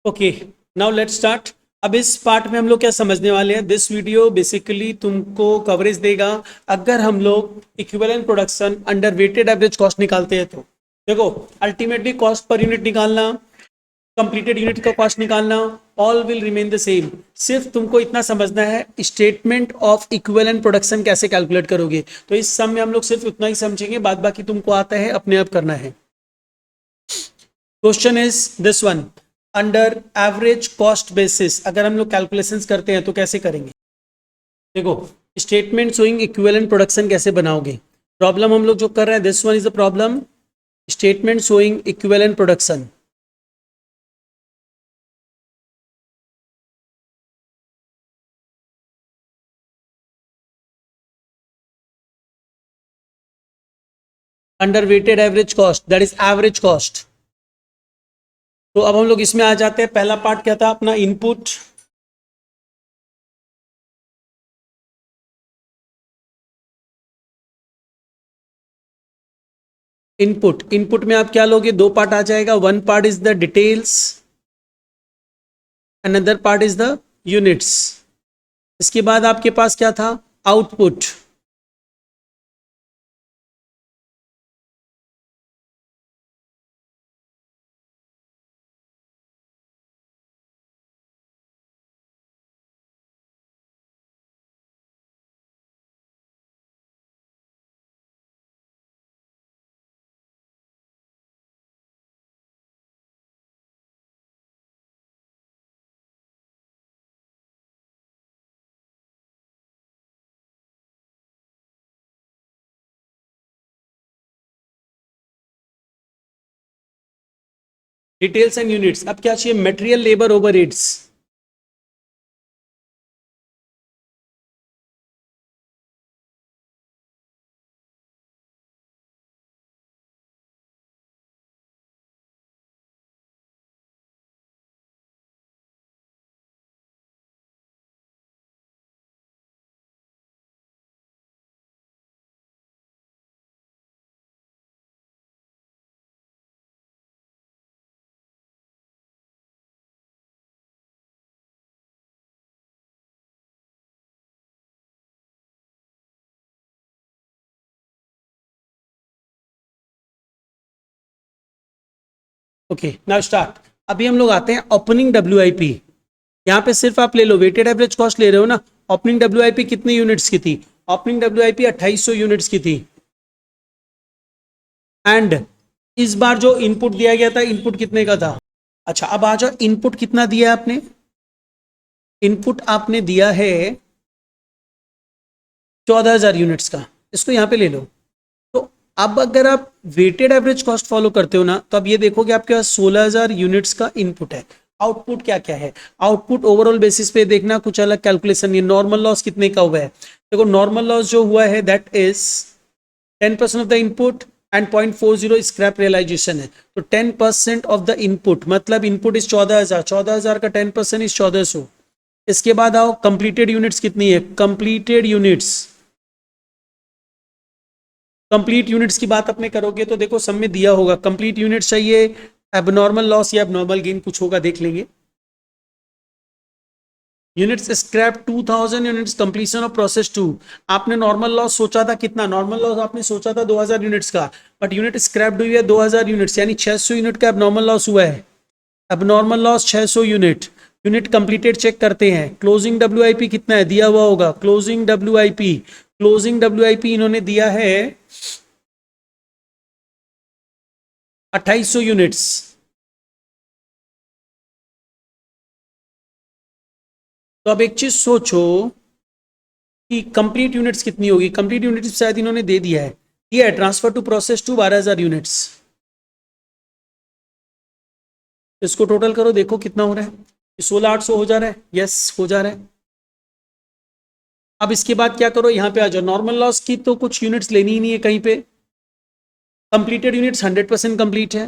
Okay, now let's start. अब इस part में हम लोग क्या समझने वाले हैं। दिस वीडियो बेसिकली तुमको कवरेज देगा अगर हम लोग equivalent production under weighted average cost निकालते हैं तो। देखो, अल्टीमेटली कॉस्ट पर यूनिट निकालना, कंप्लीटेड यूनिट का कॉस्ट निकालना, all will remain the same. सिर्फ तुमको इतना समझना है स्टेटमेंट ऑफ इक्विवेलेंट प्रोडक्शन कैसे कैलकुलेट करोगे। तो इस सम में हम लोग सिर्फ उतना ही समझेंगे, बाद बाकी तुमको आता है अपने आप करना है। Question is this one, under average cost basis अगर हम लोग कैलकुलेशंस करते हैं तो कैसे करेंगे। देखो, स्टेटमेंट शोइंग इक्विवेलेंट प्रोडक्शन कैसे बनाओगे। प्रॉब्लम हम लोग जो कर रहे हैं, this one is the problem, statement showing equivalent production. Under weighted average cost, that is average cost. तो अब हम लोग इसमें आ जाते हैं। पहला पार्ट क्या था अपना, इनपुट। इनपुट में आप क्या लोगे, दो पार्ट आ जाएगा। One part is the details, another part is the units. इसके बाद आपके पास क्या था, आउटपुट। Details and units. अब क्या चाहिए, material labour overheads. Okay, now start. अभी हम लोग आते हैं ओपनिंग डब्ल्यूआईपी। यहाँ पे सिर्फ आप ले लो, वेटेड एवरेज कॉस्ट ले रहे हो ना। ओपनिंग डब्ल्यूआईपी कितने यूनिट्स की थी, ओपनिंग डब्ल्यूआईपी 2800 यूनिट्स की थी। एंड इस बार जो इनपुट दिया गया था, इनपुट कितने का था। अच्छा, अब आ जाओ, इनपुट कितना दिया है आपने। इनपुट आपने दिया है 14,000 यूनिट्स का, इसको यहाँ पे ले लो। तो अब अगर आप वेटेड एवरेज कॉस्ट फॉलो करते हो ना, तो अब ये देखोगे आपके पास 16,000 यूनिट्स का इनपुट है। आउटपुट क्या क्या है, आउटपुट ओवरऑल बेसिस पे देखना, कुछ अलग कैलकुलेशन नहीं। नॉर्मल लॉस कितने का हुआ है, देखो नॉर्मल लॉस जो हुआ है that is 10% of the input and 0.40 scrap realisation है। तो 10% ऑफ द इनपुट मतलब इनपुट इज 14,000, 14,000 का 10% इज 1,400। इसके बाद आओ, कंप्लीटेड यूनिट्स कितनी है, कंप्लीटेड यूनिट्स। कंप्लीट यूनिट्स की बात अपने करोगे तो देखो सब में दिया होगा, कंप्लीट यूनिट्स चाहिए। एबनॉर्मल लॉस या एबनॉर्मल गेन कुछ होगा, देख लेंगे। Units scrap 2000 units, completion of process 2। आपने नॉर्मल लॉस सोचा था कितना, नॉर्मल लॉस आपने सोचा था 2000 यूनिट्स का, बट यूनिट स्क्रैप्ड हुई है 2000 यूनिट्स, यानी 600 यूनिट का एबनॉर्मल लॉस हुआ है। Abnormal loss 600 unit. Unit completed check करते हैं। क्लोजिंग डब्ल्यूआईपी कितना है, दिया हुआ होगा। क्लोजिंग डब्ल्यूआईपी, क्लोजिंग डब्ल्यूआईपी इन्होंने दिया है 2800 यूनिट्स। तो अब एक चीज सोचो कि कंप्लीट यूनिट्स कितनी होगी। कंप्लीट यूनिट्स शायद इन्होंने दे दिया है, दिया है transfer to process two 12,000 units. इसको टोटल करो, देखो कितना हो रहा है। 16,800 हो जा रहा है, यस हो जा रहा है। अब इसके बाद क्या करो, यहां पे आ जाओ। नॉर्मल लॉस की तो कुछ यूनिट्स लेनी ही नहीं है कहीं पे। कंप्लीटेड यूनिट्स 100% कंप्लीट है।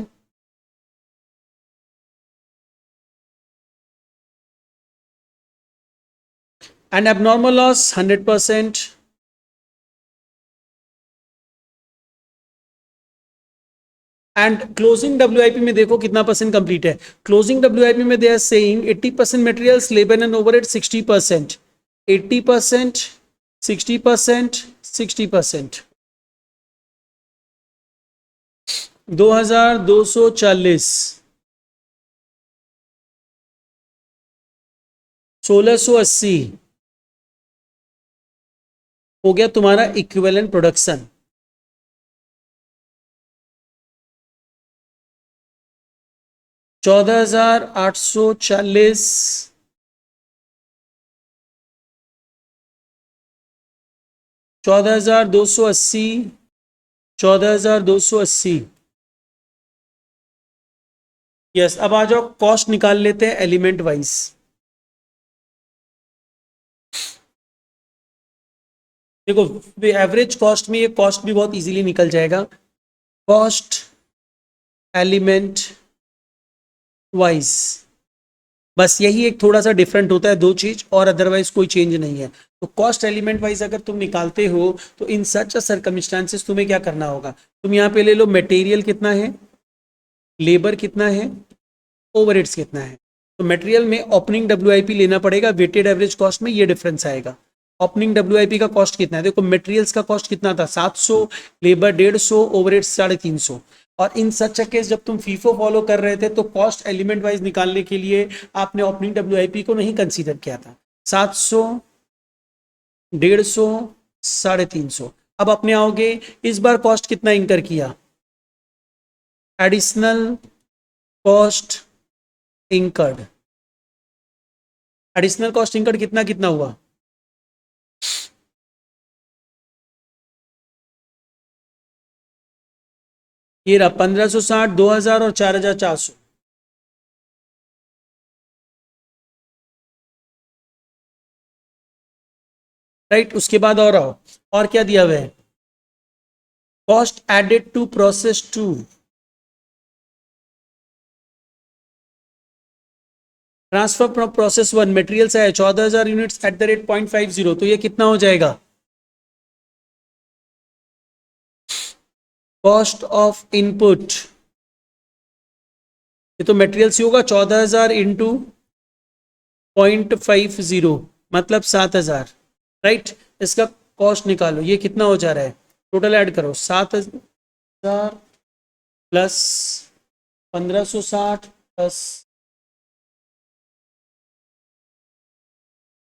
And abnormal loss 100%। And closing WIP में देखो कितना परसेंट कंप्लीट है। क्लोजिंग डब्ल्यूआईपी में they are saying 80% materials, labour and overhead 60%, 80%, 60%, 60%, 2240, 1680 हो गया तुम्हारा इक्विवेलेंट प्रोडक्शन। 14,840, 14,280, 14,280। यस, अब आ जाओ कॉस्ट निकाल लेते हैं एलिमेंट वाइज। देखो एवरेज कॉस्ट में ये कॉस्ट भी बहुत इजीली निकल जाएगा। कॉस्ट एलिमेंट वाइज, बस यही एक थोड़ा सा डिफरेंट होता है, दो चीज, और अदरवाइज कोई चेंज नहीं है। तो कॉस्ट एलिमेंट वाइज अगर तुम निकालते हो तो इन सच सर्कमस्टांसेस तुम्हें क्या करना होगा, तुम यहाँ पे ले लो मटेरियल कितना है, लेबर कितना है, ओवरहेड्स कितना है। तो मटेरियल में ओपनिंग डब्ल्यूआईपी लेना पड़ेगा, वेटेड एवरेज कॉस्ट में ये डिफरेंस आएगा। ओपनिंग डब्ल्यूआईपी का कॉस्ट कितना है, देखो मटेरियल्स का कॉस्ट कितना था 700, लेबर 150, ओवरहेड्स 350। और इन सच केस जब तुम फीफो फॉलो कर रहे थे तो कॉस्ट एलिमेंट वाइज निकालने के लिए आपने ओपनिंग डब्ल्यूआईपी को नहीं कंसीडर किया था। 700, 150, 350। अब अपने आओगे, इस बार कॉस्ट कितना इंकर किया, additional cost incurred, additional cost incurred कितना कितना हुआ, ये रहा 1560, 2000 और 4400। राइट, उसके बाद और आओ, और क्या दिया हुआ है, cost added to process 2, transfer from process 1 materials है 14,000 यूनिट्स एट द रेट 0.50, तो ये कितना हो जाएगा, कॉस्ट ऑफ इनपुट, ये तो मटेरियल्स ही होगा 14,000 इंटू 0.50 मतलब 7,000। राइट, इसका कॉस्ट निकालो, ये कितना हो जा रहा है, टोटल ऐड करो, 7,000 प्लस 1560 प्लस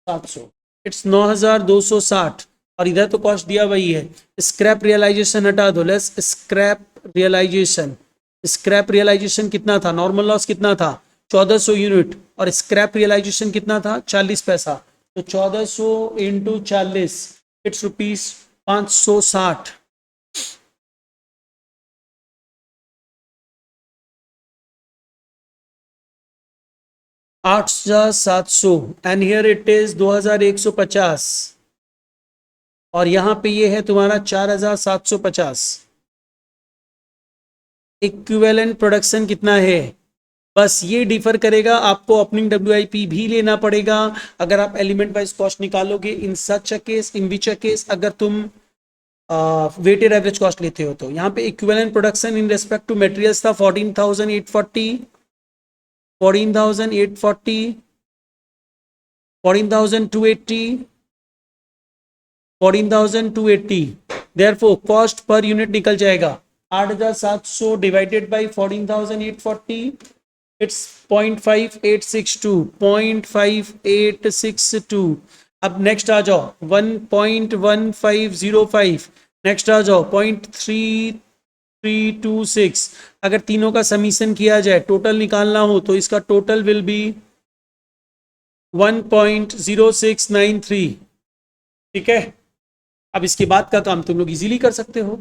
700, इट्स 9,260। और इधर तो कॉस्ट दिया वही है। स्क्रैप रियलाइजेशन हटा दो, less scrap realisation, scrap realisation कितना था, नॉर्मल लॉस कितना था 1400 यूनिट, और स्क्रैप रियलाइजेशन कितना था 40 पैसा, तो 1400 इंटू 40, इट्स रुपीज 560। आठ हजार 700 एंड हियर इट इज 2150, और यहां पे ये है तुम्हारा 4750। इक्विवेलेंट प्रोडक्शन कितना है, बस ये डिफर करेगा, आपको ओपनिंग डब्ल्यूआईपी भी लेना पड़ेगा अगर आप एलिमेंट वाइज कॉस्ट निकालोगे। इन सच a case, in which a case अगर तुम वेटेड एवरेज कॉस्ट लेते हो तो यहाँ पे equivalent production in respect to materials था 14,840, 14,840, 14,280, 14,280। देयरफॉर कॉस्ट पर यूनिट निकल जाएगा 8,700 डिवाइडेड बाई 14,840, इट्स 0.5862, 0.5862। अब नेक्स्ट आ जाओ 1.1505, नेक्स्ट आ जाओ 0.3326। अगर तीनों का समीशन किया जाए, टोटल निकालना हो तो इसका टोटल विल बी 1.0693। ठीक है, अब इसके बाद का काम तुम लोग इजीली कर सकते हो।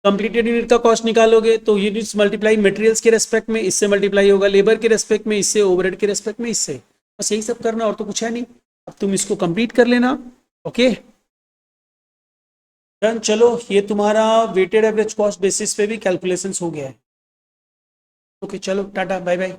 कंप्लीटेड यूनिट का कॉस्ट निकालोगे तो यूनिट्स मल्टीप्लाई मटेरियल्स के रेस्पेक्ट में इससे मल्टीप्लाई होगा, लेबर के रेस्पेक्ट में इससे, ओवरहेड के रेस्पेक्ट में इससे, बस यही सब करना और तो कुछ है नहीं। अब तुम इसको कंप्लीट कर लेना। ओके डन, चलो ये तुम्हारा वेटेड एवरेज कॉस्ट बेसिस पे भी कैलकुलेशंस हो गया है। ओके चलो टाटा बाय बाय।